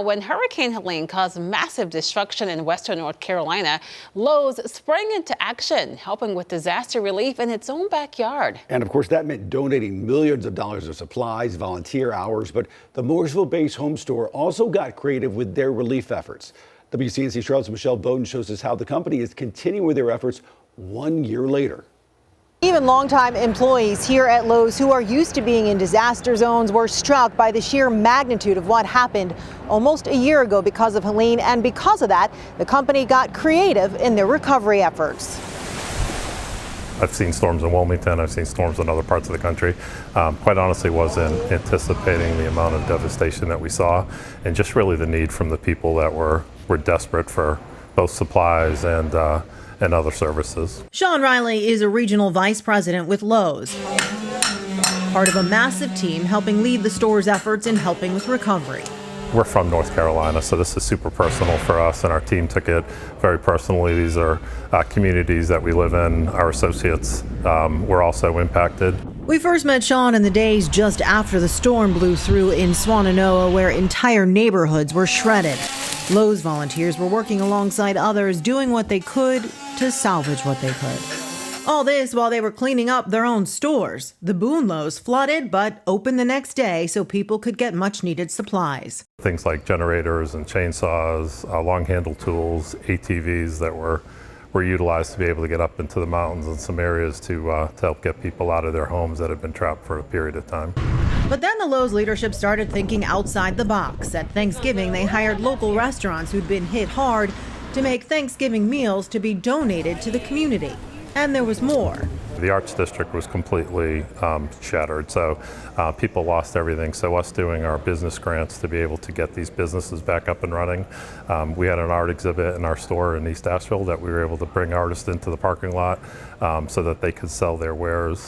When Hurricane Helene caused massive destruction in western North Carolina, Lowe's sprang into action, helping with disaster relief in its own backyard. And of course, that meant donating millions of dollars of supplies, volunteer hours. But the Mooresville-based home store also got creative with their relief efforts. WCNC Charlotte's Michelle Bowden shows us how the company is continuing with their efforts 1 year later. Even longtime employees here at Lowe's who are used to being in disaster zones were struck by the sheer magnitude of what happened almost a year ago because of Helene. And because of that, the company got creative in their recovery efforts. I've seen storms in Wilmington, I've seen storms in other parts of the country. Quite honestly, wasn't anticipating the amount of devastation that we saw and just really the need from the people that were desperate for both supplies and other services. Sean Riley is a regional vice president with Lowe's, part of a massive team helping lead the store's efforts in helping with recovery. We're from North Carolina, so this is super personal for us, and our team took it very personally. These are communities that we live in. Our associates were also impacted. We first met Sean in the days just after the storm blew through in Swannanoa, where entire neighborhoods were shredded. Lowe's volunteers were working alongside others, doing what they could to salvage what they could. All this while they were cleaning up their own stores. The Boone Lowe's flooded, but opened the next day so people could get much needed supplies. Things like generators and chainsaws, long handle tools, ATVs that were utilized to be able to get up into the mountains in some areas to help get people out of their homes that had been trapped for a period of time. But then the Lowe's leadership started thinking outside the box. At Thanksgiving, they hired local restaurants who'd been hit hard to make Thanksgiving meals to be donated to the community. And there was more. The Arts District was completely shattered, so people lost everything. So us doing our business grants to be able to get these businesses back up and running. We had an art exhibit in our store in East Asheville that we were able to bring artists into the parking lot so that they could sell their wares.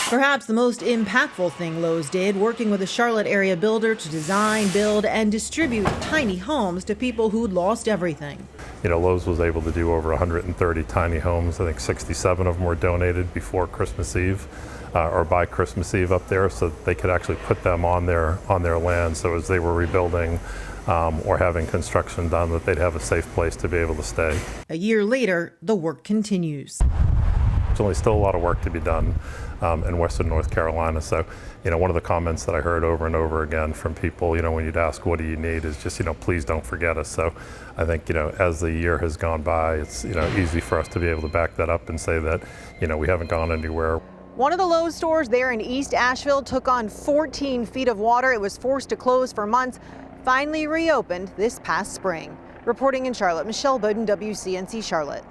Perhaps the most impactful thing Lowe's did, working with a Charlotte area builder to design, build, and distribute tiny homes to people who'd lost everything. You know, Lowe's was able to do over 130 tiny homes. I think 67 of them were donated before Christmas Eve or by Christmas Eve up there, so that they could actually put them on their land. So as they were rebuilding or having construction done, that they'd have a safe place to be able to stay. A year later, the work continues. There's only still a lot of work to be done in western North Carolina. So, you know, one of the comments that I heard over and over again from people, you know, when you'd ask, what do you need, is just, you know, please don't forget us. So I think, you know, as the year has gone by, it's, you know, easy for us to be able to back that up and say that, you know, we haven't gone anywhere. One of the Lowe's stores there in East Asheville took on 14 feet of water. It was forced to close for months, finally reopened this past spring. Reporting in Charlotte, Michelle Bowden, WCNC Charlotte.